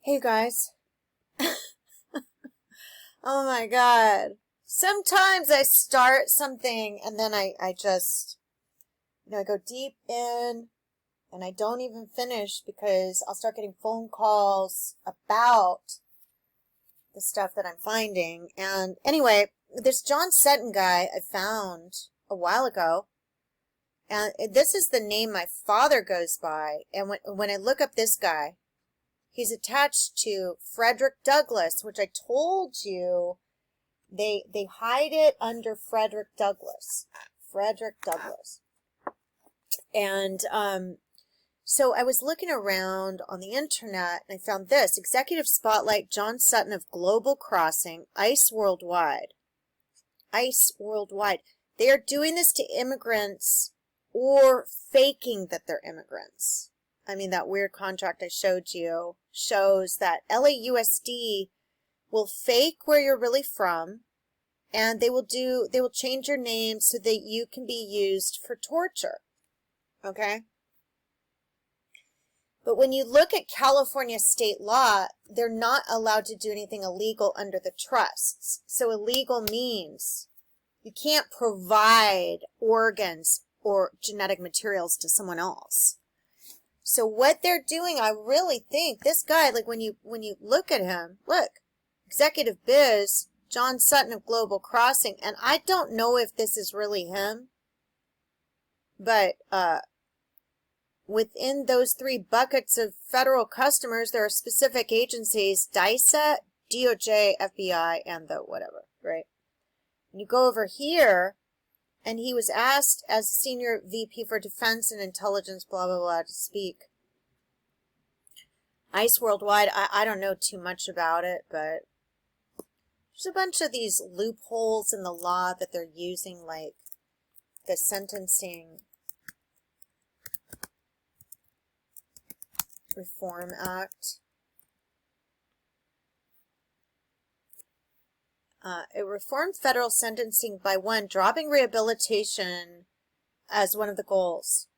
Hey guys. Oh my God. Sometimes I start something and then I just, I go deep in and I don't even finish because I'll start getting phone calls about the stuff that I'm finding. And anyway, this John Sutton guy I found a while ago, and this is the name my father goes by. And when I look up this guy, he's attached to Frederick Douglass, which I told you they hide it under Frederick Douglass. Frederick Douglass. And so I was looking around on the internet and I found this. Executive Spotlight, John Sutton of Global Crossing, ICE Worldwide. ICE Worldwide. They are doing this to immigrants or faking that they're immigrants. I mean, that weird contract I showed you shows that LAUSD will fake where you're really from, and they will change your name so that you can be used for torture. Okay? But when you look at California state law, they're not allowed to do anything illegal under the trusts. So illegal means you can't provide organs or genetic materials to someone else. So what they're doing, I really think, this guy, like when you look at him, look, Executive Biz, John Sutton of Global Crossing, and I don't know if this is really him, but within those three buckets of federal customers, there are specific agencies, DICE, DOJ, FBI, and the whatever, right? And you go over here, and he was asked as a senior VP for Defense and Intelligence, blah, blah, blah, to speak. ICE Worldwide, I don't know too much about it, but there's a bunch of these loopholes in the law that they're using, like the Sentencing Reform Act. It reformed federal sentencing by one, dropping rehabilitation as one of the goals,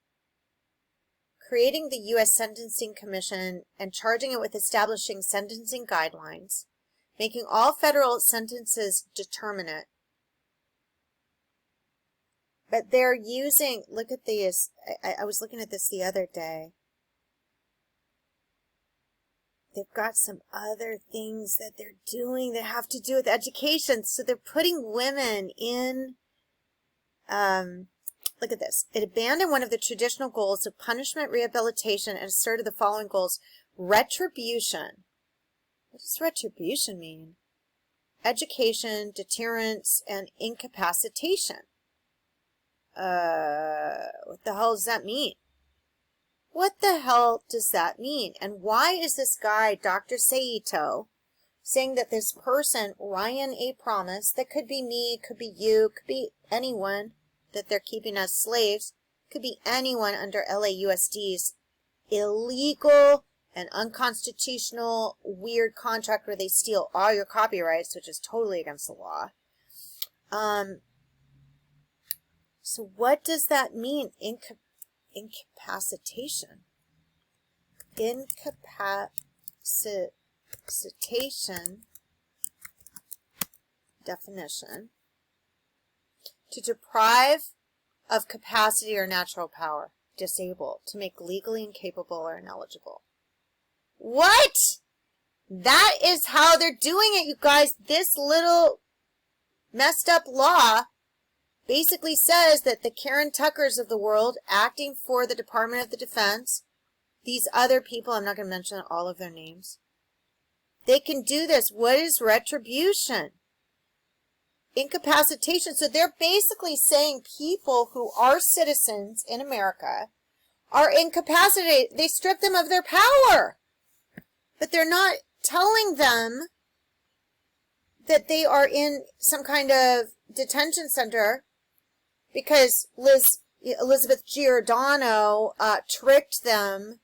creating the U.S. Sentencing Commission and charging it with establishing sentencing guidelines, making all federal sentences determinate. But they're using, look at these, I was looking at this the other day. They've got some other things that they're doing that have to do with education. So they're putting women in, look at this. It abandoned one of the traditional goals of punishment rehabilitation and asserted the following goals. Retribution. What does retribution mean? Education, deterrence, and incapacitation. What the hell does that mean? What the hell does that mean? And why is this guy, Dr. Saito, saying that this person, Ryan A. Promise, that could be me, could be you, could be anyone that they're keeping as slaves, could be anyone under LAUSD's illegal and unconstitutional weird contract where they steal all your copyrights, which is totally against the law. So what does that mean? Incapacitation. Incapacitation definition. To deprive of capacity or natural power. Disable. To make legally incapable or ineligible. What? That is how they're doing it, you guys. This little messed up law basically says that the Karen Tuckers of the world acting for the Department of the Defense, these other people, I'm not going to mention all of their names, they can do this. What is retribution? Incapacitation. So they're basically saying people who are citizens in America are incapacitated. They strip them of their power. But they're not telling them that they are in some kind of detention center because Elizabeth Giordano tricked them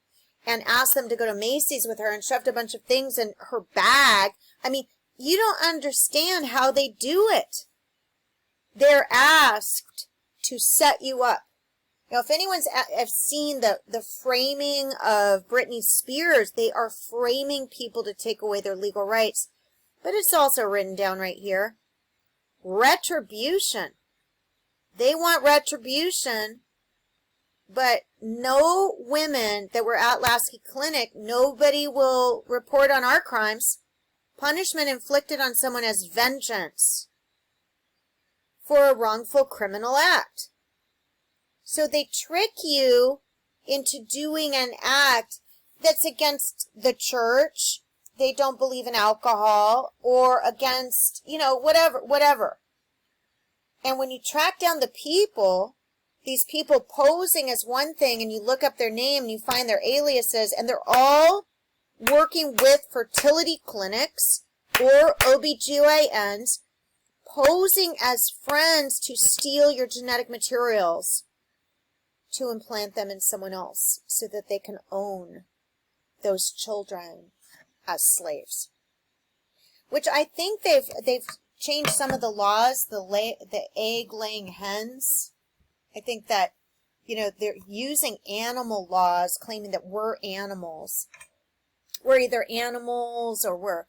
and asked them to go to Macy's with her and shoved a bunch of things in her bag. I mean, you don't understand how they do it. They're asked to set you up You know, if anyone's have seen the framing of Britney Spears, they are framing people to take away their legal rights. But it's also written down right here. Retribution. They want retribution, but no women that were at Lasky Clinic, nobody will report on our crimes. Punishment inflicted on someone as vengeance for a wrongful criminal act. So they trick you into doing an act that's against the church. They don't believe in alcohol, or against, you know, whatever. And when you track down the people, these people posing as one thing, and you look up their name and you find their aliases, and they're all working with fertility clinics or OBGYNs, posing as friends to steal your genetic materials to implant them in someone else so that they can own those children as slaves. Which I think they've changed some of the laws, the egg-laying hens. I think that, you know, they're using animal laws, claiming that we're animals. We're either animals or we're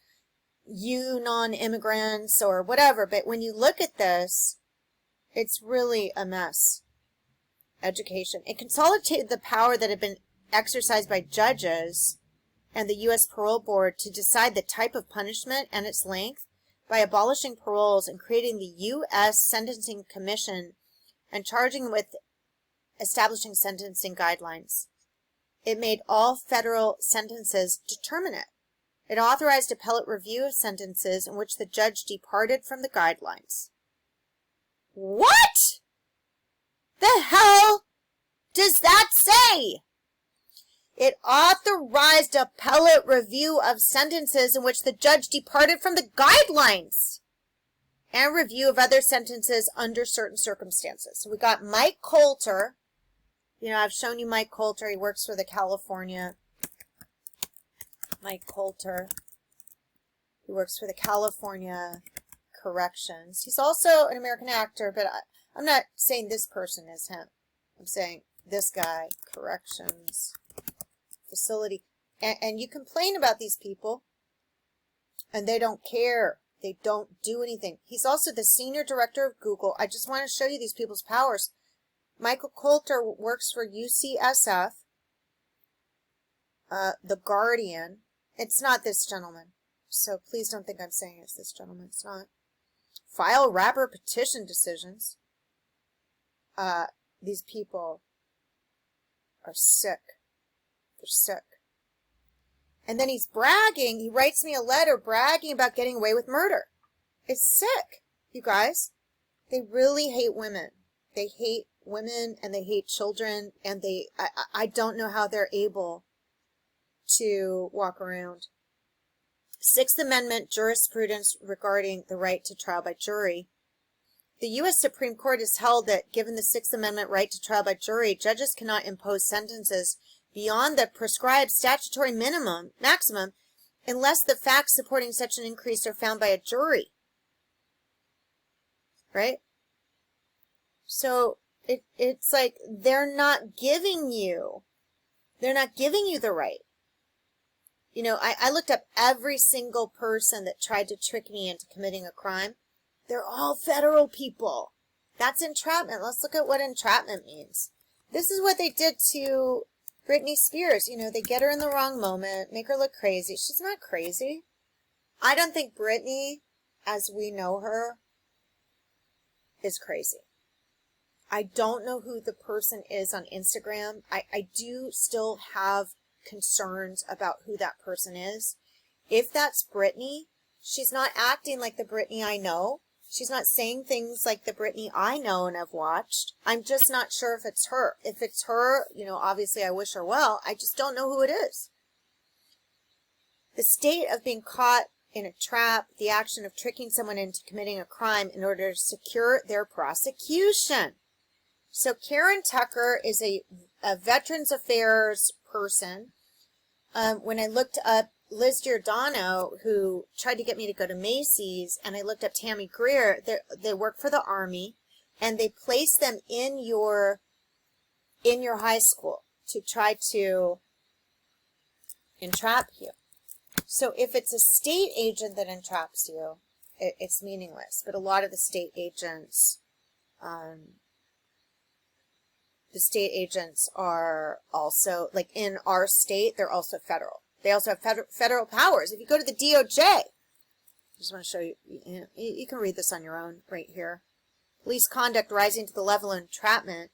non-immigrants or whatever. But when you look at this, it's really a mess. Education. It consolidated the power that had been exercised by judges and the U.S. Parole Board to decide the type of punishment and its length by abolishing paroles and creating the U.S. Sentencing Commission and charging with establishing sentencing guidelines. It made all federal sentences determinate. It authorized appellate review of sentences in which the judge departed from the guidelines. What the hell does that say? It authorized appellate review of sentences in which the judge departed from the guidelines and review of other sentences under certain circumstances. So we got Mike Coulter. You know, I've shown you Mike Coulter. He works for the California. Mike Coulter. He works for the California Corrections. He's also an American actor, but I'm not saying this person is him. I'm saying this guy, Corrections Facility. And you complain about these people, and they don't care. They don't do anything. He's also the senior director of Google. I just want to show you these people's powers. Michael Coulter works for UCSF, The Guardian. It's not this gentleman, so please don't think I'm saying it's this gentleman. It's not. File rapper petition decisions. These people are sick. They're sick. And then he's bragging. He writes me a letter bragging about getting away with murder. It's sick, you guys. They really hate women. They hate women and they hate children. And I don't know how they're able to walk around. Sixth Amendment jurisprudence regarding the right to trial by jury. The U.S. Supreme Court has held that given the Sixth Amendment right to trial by jury, judges cannot impose sentences beyond the prescribed statutory maximum unless the facts supporting such an increase are found by a jury. Right? So it's like they're not giving you the right. You know, I looked up every single person that tried to trick me into committing a crime. They're all federal people. That's entrapment. Let's look at what entrapment means. This is what they did to Britney Spears. You know, they get her in the wrong moment, make her look crazy. She's not crazy. I don't think Britney, as we know her, is crazy. I don't know who the person is on Instagram. I do still have concerns about who that person is. If that's Britney, she's not acting like the Britney I know. She's not saying things like the Britney I know and have watched. I'm just not sure if it's her. If it's her, you know, obviously I wish her well. I just don't know who it is. The state of being caught in a trap, the action of tricking someone into committing a crime in order to secure their prosecution. So Karen Tucker is a Veterans Affairs person. When I looked up Liz Giordano, who tried to get me to go to Macy's, and I looked up Tammy Greer, they work for the Army, and they place them in your in your high school to try to entrap you. So if it's a state agent that entraps you, it's meaningless. But a lot of the state agents are also, like in our state, they're also federal. They also have federal powers. If you go to the DOJ, I just want to show you, you can read this on your own right here. Police conduct rising to the level of entrapment.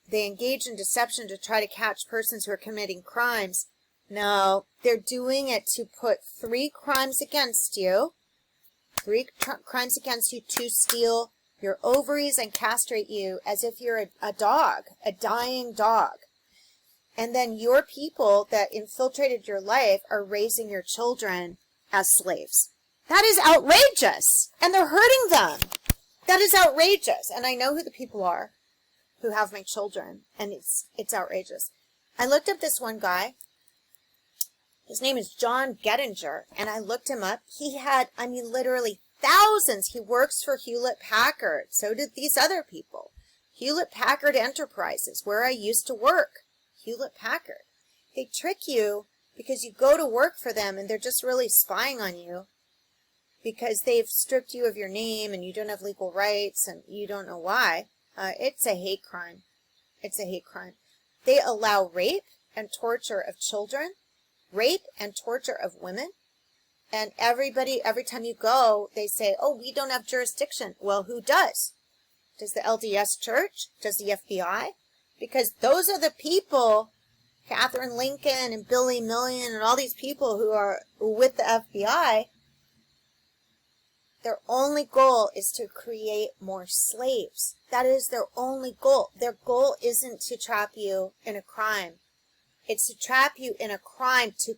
They engage in deception to try to catch persons who are committing crimes. No, they're doing it to put 3 crimes against you. 3 crimes against you to steal your ovaries and castrate you as if you're a dog, a dying dog. And then your people that infiltrated your life are raising your children as slaves. That is outrageous. And they're hurting them. That is outrageous. And I know who the people are who have my children. And it's outrageous. I looked up this one guy. His name is John Gettinger. And I looked him up. He had, I mean, literally thousands. He works for Hewlett-Packard. So did these other people. Hewlett-Packard Enterprises, where I used to work. Hewlett-Packard. They trick you because you go to work for them and they're just really spying on you because they've stripped you of your name and you don't have legal rights and you don't know why. It's a hate crime. It's a hate crime. They allow rape and torture of children, rape and torture of women. And everybody, every time you go, they say, oh, we don't have jurisdiction. Well, who does? Does the LDS Church? Does the FBI? Because those are the people, Catherine Lincoln and Billy Million and all these people who are with the FBI, their only goal is to create more slaves. That is their only goal. Their goal isn't to trap you in a crime. It's to trap you in a crime to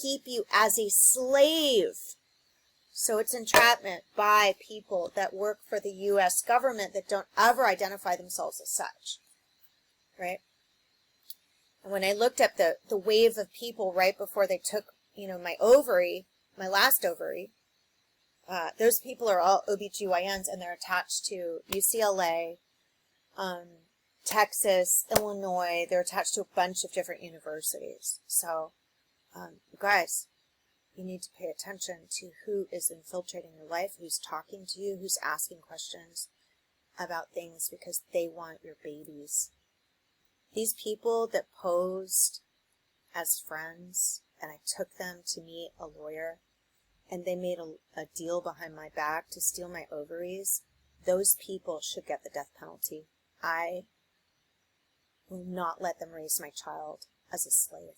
keep you as a slave. So it's entrapment by people that work for the U.S. government that don't ever identify themselves as such. Right? And when I looked at the wave of people right before they took, my ovary, my last ovary, those people are all OBGYNs and they're attached to UCLA, Texas, Illinois. They're attached to a bunch of different universities. So, guys, you need to pay attention to who is infiltrating your life, who's talking to you, who's asking questions about things because they want your babies. These people that posed as friends, and I took them to meet a lawyer, and they made a deal behind my back to steal my ovaries, those people should get the death penalty. I will not let them raise my child as a slave.